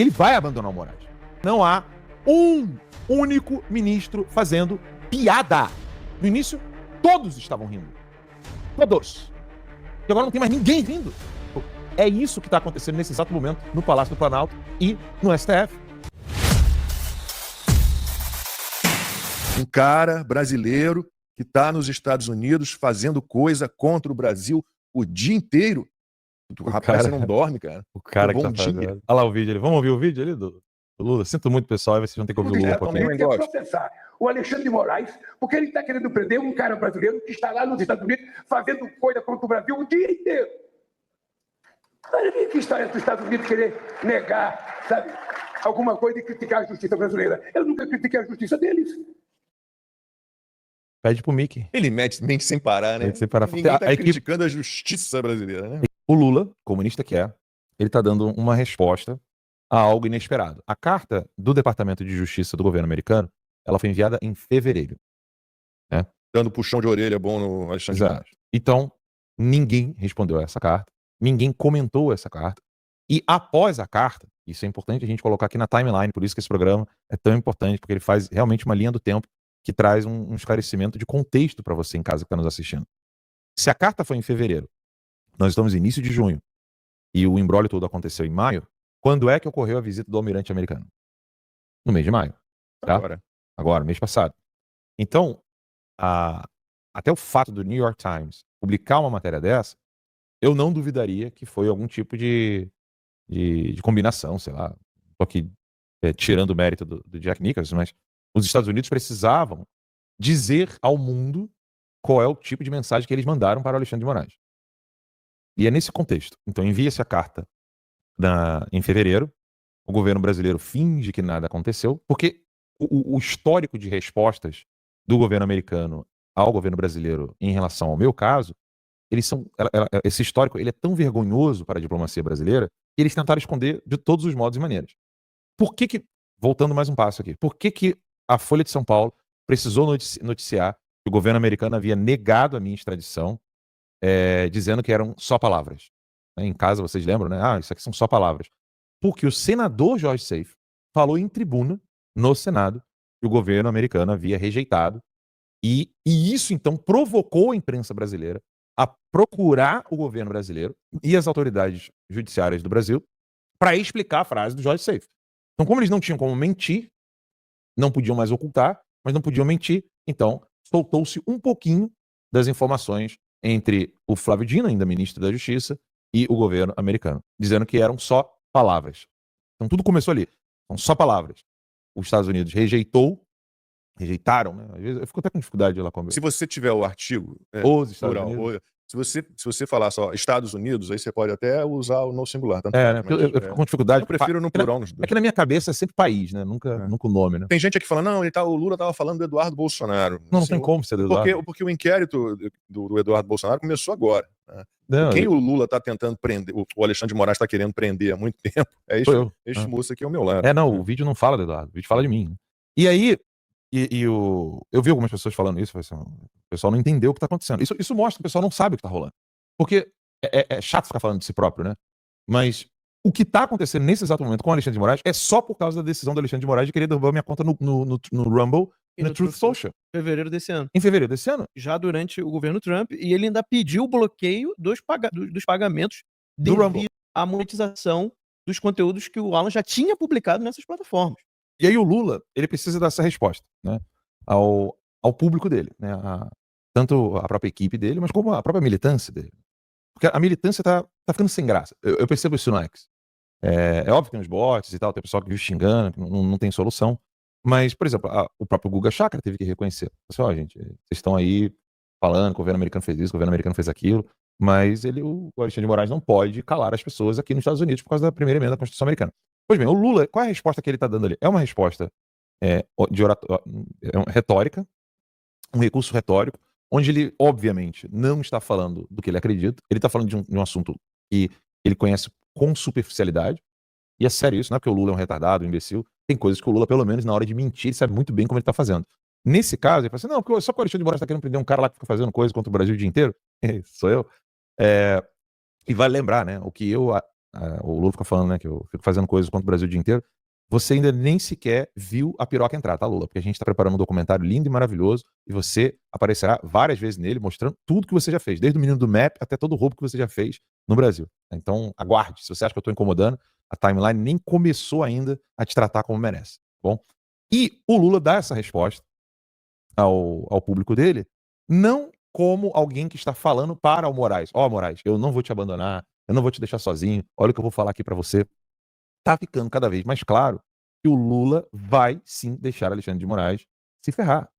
ele vai abandonar o Moraes. Não há um único ministro fazendo piada. No início, todos estavam rindo. Todos. E agora não tem mais ninguém rindo. É isso que está acontecendo nesse exato momento no Palácio do Planalto e no STF. Um cara brasileiro que está nos Estados Unidos fazendo coisa contra o Brasil o dia inteiro. O rapaz, você não dorme, cara. O cara Bom que tá dia. fazendo. Olha lá o vídeo ali. Vamos ouvir o vídeo ali do Lula? Sinto muito, pessoal, aí vocês vão ter que ouvir o Lula um pouquinho. Ele quer processar o Alexandre de Moraes porque ele está querendo prender um cara brasileiro que está lá nos Estados Unidos fazendo coisa contra o Brasil o dia inteiro. Olha que história dos Estados Unidos querer negar, sabe, alguma coisa e criticar a justiça brasileira. Eu nunca critiquei a justiça deles. Pede pro Mickey. Ele mente sem parar, né? Mente sem parar. Ninguém tá A equipe- criticando a justiça brasileira, né? O Lula, comunista que é, ele tá dando uma resposta a algo inesperado. A carta do Departamento de Justiça do governo americano, ela foi enviada em fevereiro. Dando puxão de orelha bom no Alexandre de Exato. Moraes. Então, ninguém respondeu a essa carta, ninguém comentou essa carta. E após a carta, isso é importante a gente colocar aqui na timeline, por isso que esse programa é tão importante, porque ele faz realmente uma linha do tempo que traz um esclarecimento de contexto para você em casa que está nos assistindo. Se a carta foi em fevereiro, nós estamos no início de junho, e o imbróglio todo aconteceu em maio, quando é que ocorreu a visita do almirante americano? No mês de maio. Tá? Agora, mês passado. Então, até o fato do New York Times publicar uma matéria dessa, eu não duvidaria que foi algum tipo de combinação, sei lá. Tô aqui tirando o mérito do Jack Nicholson, mas os Estados Unidos precisavam dizer ao mundo qual é o tipo de mensagem que eles mandaram para o Alexandre de Moraes. E é nesse contexto. Então envia-se a carta em fevereiro, o governo brasileiro finge que nada aconteceu, porque o histórico de respostas do governo americano ao governo brasileiro em relação ao meu caso, esse histórico ele é tão vergonhoso para a diplomacia brasileira que eles tentaram esconder de todos os modos e maneiras. Por que, voltando mais um passo aqui, por que a Folha de São Paulo precisou noticiar que o governo americano havia negado a minha extradição, dizendo que eram só palavras? Em casa vocês lembram, né? Isso aqui são só palavras. Porque o senador George Safe falou em tribuna, no Senado, que o governo americano havia rejeitado, e isso então provocou a imprensa brasileira a procurar o governo brasileiro e as autoridades judiciárias do Brasil para explicar a frase do George Safe. Então, como eles não tinham como mentir, não podiam mais ocultar, mas não podiam mentir, então soltou-se um pouquinho das informações entre o Flávio Dino, ainda ministro da Justiça, e o governo americano, dizendo que eram só palavras. Então tudo começou ali, são só palavras. Os Estados Unidos rejeitaram, né? Às vezes eu fico até com dificuldade de ir lá com Se você tiver o artigo os Estados plural, Unidos. se você falar só Estados Unidos, aí você pode até usar o no singular. Tanto Né? mas, eu fico com dificuldade. Eu prefiro no plural nos dois. É que na minha cabeça é sempre país, né? Nunca o nome, né? Tem gente aqui falando, não, o Lula estava falando do Eduardo Bolsonaro. Não tem como ser do Eduardo. Porque o inquérito do Eduardo Bolsonaro começou agora. Né? Não, quem o Lula está tentando prender, o Alexandre de Moraes está querendo prender há muito tempo, é este moço aqui ao meu lado. O vídeo não fala do Eduardo, o vídeo fala de mim. Né? E aí, eu vi algumas pessoas falando isso, assim, o pessoal não entendeu o que está acontecendo. Isso mostra que o pessoal não sabe o que está rolando. Porque é chato ficar falando de si próprio, né? Mas o que está acontecendo nesse exato momento com o Alexandre de Moraes é só por causa da decisão do Alexandre de Moraes de querer derrubar minha conta no Rumble e no Truth Social. Em fevereiro desse ano. Em fevereiro desse ano? Já durante o governo Trump, e ele ainda pediu o bloqueio dos pagamentos do Rumble, à monetização dos conteúdos que o Alan já tinha publicado nessas plataformas. E aí o Lula, ele precisa dar essa resposta, né, ao público dele, né, tanto a própria equipe dele, mas como a própria militância dele. Porque a militância tá ficando sem graça. Eu percebo isso no X. É óbvio que tem uns bots e tal, tem pessoal que vive xingando, que não tem solução. Mas, por exemplo, o próprio Guga Chakra teve que reconhecer. Pessoal, gente, vocês estão aí falando que o governo americano fez isso, o governo americano fez aquilo, mas o Alexandre de Moraes não pode calar as pessoas aqui nos Estados Unidos por causa da primeira emenda da Constituição americana. Pois bem, o Lula, qual é a resposta que ele está dando ali? É uma resposta retórica, um recurso retórico, onde ele, obviamente, não está falando do que ele acredita, ele está falando de um assunto que ele conhece com superficialidade, e é sério isso, não é porque o Lula é um retardado, um imbecil, tem coisas que o Lula, pelo menos na hora de mentir, ele sabe muito bem como ele está fazendo. Nesse caso, ele fala assim, não, porque só que o Alexandre de Moraes está querendo prender um cara lá que fica fazendo coisa contra o Brasil o dia inteiro, sou eu, e vale lembrar, né, o que eu o Lula fica falando, né, que eu fico fazendo coisas contra o Brasil o dia inteiro. Você ainda nem sequer viu a piroca entrar, tá, Lula? Porque a gente tá preparando um documentário lindo e maravilhoso e você aparecerá várias vezes nele mostrando tudo que você já fez, desde o menino do MAP até todo o roubo que você já fez no Brasil. Então, aguarde. Se você acha que eu tô incomodando, a timeline nem começou ainda a te tratar como merece, tá bom? E o Lula dá essa resposta ao público dele, não como alguém que está falando para o Moraes. Ó, Moraes, eu não vou te abandonar, eu não vou te deixar sozinho, olha o que eu vou falar aqui para você. Tá ficando cada vez mais claro que o Lula vai sim deixar Alexandre de Moraes se ferrar.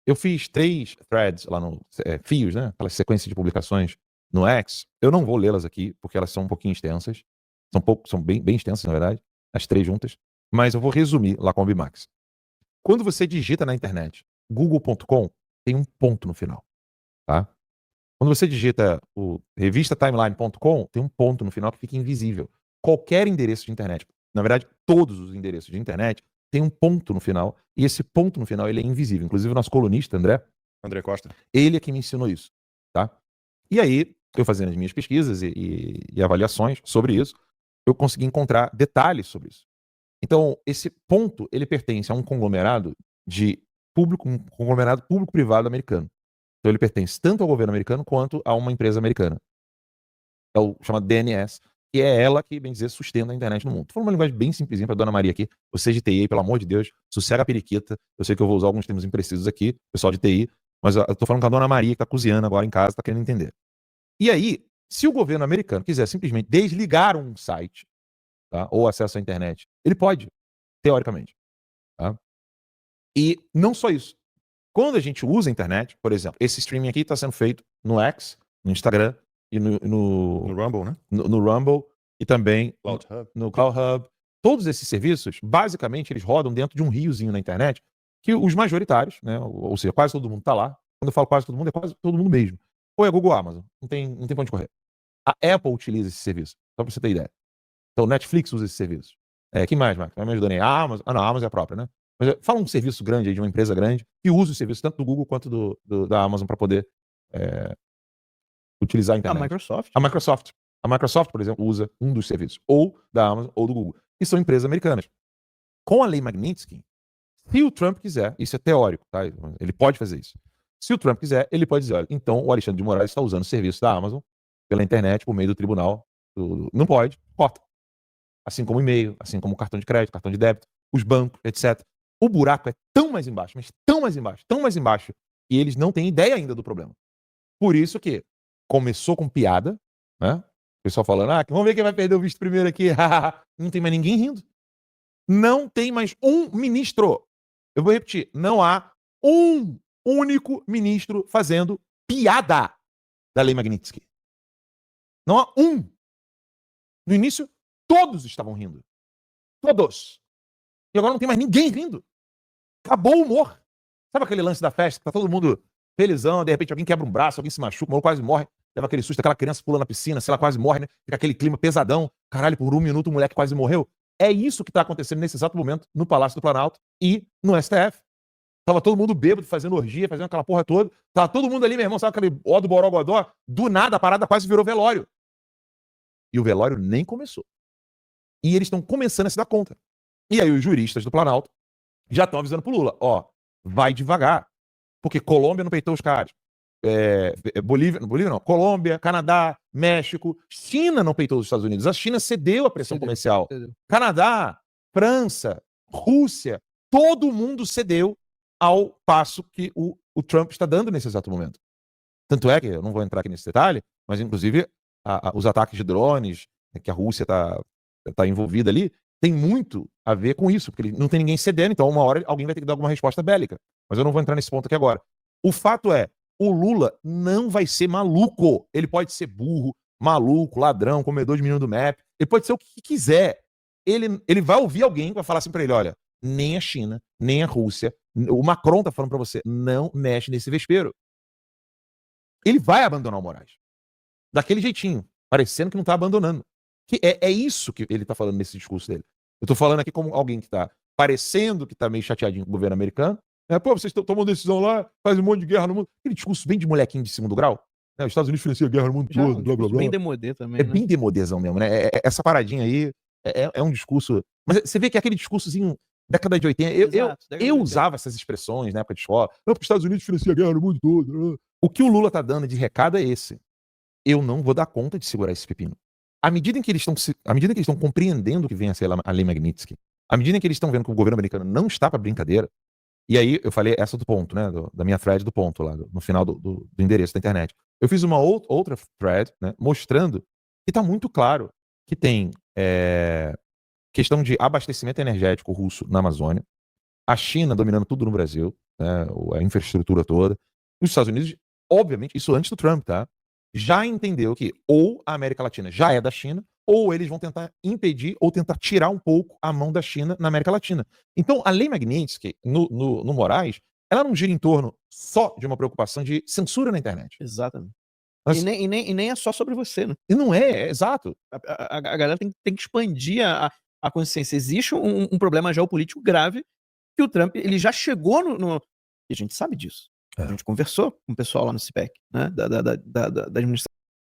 Eu fiz 3 threads lá no fios, né? Aquelas sequências de publicações no X. Eu não vou lê-las aqui, porque elas são um pouquinho extensas. São bem extensas, na verdade, as 3 juntas. Mas eu vou resumir lá com o Bimax. Quando você digita na internet google.com, tem um ponto no final, tá? Quando você digita o revistatimeline.com, tem um ponto no final que fica invisível. Qualquer endereço de internet, na verdade, todos os endereços de internet, tem um ponto no final, e esse ponto no final ele é invisível. Inclusive o nosso colunista, André Costa. ele é que me ensinou isso, tá? E aí, eu fazendo as minhas pesquisas e avaliações sobre isso, eu consegui encontrar detalhes sobre isso. Então, esse ponto, ele pertence a um conglomerado público-privado americano. Então, ele pertence tanto ao governo americano quanto a uma empresa americana. É o chamado DNS, que é ela que, bem dizer, sustenta a internet no mundo. Tô falando uma linguagem bem simplesinha pra Dona Maria aqui. Você de TI, pelo amor de Deus, sossega a periquita. Eu sei que eu vou usar alguns termos imprecisos aqui, pessoal de TI, mas eu tô falando com a Dona Maria que tá cozinhando agora em casa, tá querendo entender. E aí, se o governo americano quiser simplesmente desligar um site, tá, ou acesso à internet, ele pode, teoricamente. Tá? E não só isso. Quando a gente usa a internet, por exemplo, esse streaming aqui está sendo feito no X, no Instagram e No Rumble, né? no Rumble e também Cloud Hub. no Cloud Hub. Todos esses serviços, basicamente, eles rodam dentro de um riozinho na internet que os majoritários, né, ou seja, quase todo mundo está lá. Quando eu falo quase todo mundo, é quase todo mundo mesmo. Ou é Google, Amazon. Não tem pra onde correr. A Apple utiliza esse serviço, só para você ter ideia. Então, Netflix usa esse serviço. Quem mais, Marcos? Vai me ajudando aí. A Amazon. Não, a Amazon é a própria, né? Mas fala um serviço grande aí, de uma empresa grande, que usa o serviço tanto do Google quanto da Amazon para poder utilizar a internet. A Microsoft. A Microsoft, por exemplo, usa um dos serviços, ou da Amazon ou do Google. E são empresas americanas. Com a lei Magnitsky, se o Trump quiser, isso é teórico, tá? Ele pode fazer isso. Se o Trump quiser, ele pode dizer, olha, então o Alexandre de Moraes está usando o serviço da Amazon pela internet, por meio do tribunal. Não pode, corta. Assim como e-mail, assim como cartão de crédito, cartão de débito, os bancos, etc. O buraco é tão mais embaixo, mas tão mais embaixo, que eles não têm ideia ainda do problema. Por isso que começou com piada, né? O pessoal falando, vamos ver quem vai perder o visto primeiro aqui. Não tem mais ninguém rindo. Não tem mais um ministro. Eu vou repetir, não há um único ministro fazendo piada da lei Magnitsky. Não há um. No início, todos estavam rindo. Todos. E agora não tem mais ninguém rindo. Acabou o humor. Sabe aquele lance da festa que tá todo mundo felizão, de repente alguém quebra um braço, alguém se machuca, o maluco quase morre, leva aquele susto, aquela criança pula na piscina, se ela quase morre, né? Fica aquele clima pesadão. Caralho, por um minuto o moleque quase morreu. É isso que tá acontecendo nesse exato momento no Palácio do Planalto e no STF. Tava todo mundo bêbado, fazendo orgia, fazendo aquela porra toda. Tava todo mundo ali, meu irmão, sabe aquele ó do Borogodó? Do nada, a parada quase virou velório. E o velório nem começou. E eles estão começando a se dar conta. E aí os juristas do Planalto já estão avisando pro Lula, vai devagar. Porque Colômbia não peitou os caras. Bolívia não. Colômbia, Canadá, México, China não peitou os Estados Unidos. A China cedeu a pressão comercial. Canadá, França, Rússia, todo mundo cedeu ao passo que o Trump está dando nesse exato momento. Tanto é que, eu não vou entrar aqui nesse detalhe, mas inclusive os ataques de drones que a Rússia está envolvida ali, tem muito a ver com isso, porque não tem ninguém cedendo, então uma hora alguém vai ter que dar alguma resposta bélica. Mas eu não vou entrar nesse ponto aqui agora. O fato é, o Lula não vai ser maluco. Ele pode ser burro, maluco, ladrão, comedor de menino do MAP. Ele pode ser o que quiser. Ele vai ouvir alguém que vai falar assim pra ele, olha, nem a China, nem a Rússia, o Macron tá falando pra você, não mexe nesse vespeiro. Ele vai abandonar o Moraes. Daquele jeitinho, parecendo que não tá abandonando. Que é isso que ele tá falando nesse discurso dele. Eu tô falando aqui como alguém que tá parecendo que tá meio chateadinho com o governo americano. Vocês tomam decisão lá, faz um monte de guerra no mundo. Aquele discurso bem de molequinho de segundo grau. Os Estados Unidos financiam a guerra no mundo Já é todo, um blá blá discurso blá. bem demodê também, É né? bem demodezão mesmo, né? Essa paradinha aí é um discurso. Mas você vê que é aquele discursozinho década de 80. Exato, década de Eu 80. usava essas expressões na época de escola. Porque os Estados Unidos financiam a guerra no mundo todo. O que o Lula tá dando de recado é esse. Eu não vou dar conta de segurar esse pepino. À medida que eles estão compreendendo o que vem a ser a Lei Magnitsky, à medida que eles estão vendo que o governo americano não está para brincadeira, e aí eu falei essa do ponto, né, da minha thread do ponto lá, no final do endereço da internet. Eu fiz uma outra thread, né, mostrando que está muito claro que tem questão de abastecimento energético russo na Amazônia, a China dominando tudo no Brasil, né, a infraestrutura toda, os Estados Unidos, obviamente, isso antes do Trump, tá? Já entendeu que ou a América Latina já é da China, ou eles vão tentar impedir ou tentar tirar um pouco a mão da China na América Latina. Então, a Lei Magnitsky, no Moraes, ela não gira em torno só de uma preocupação de censura na internet. Exatamente. Mas- E nem é só sobre você, né? E não é exato. A galera tem que expandir a consciência. Existe um problema geopolítico grave que o Trump ele já chegou e a gente sabe disso. É. A gente conversou com o pessoal lá no CPEC, né? Da administração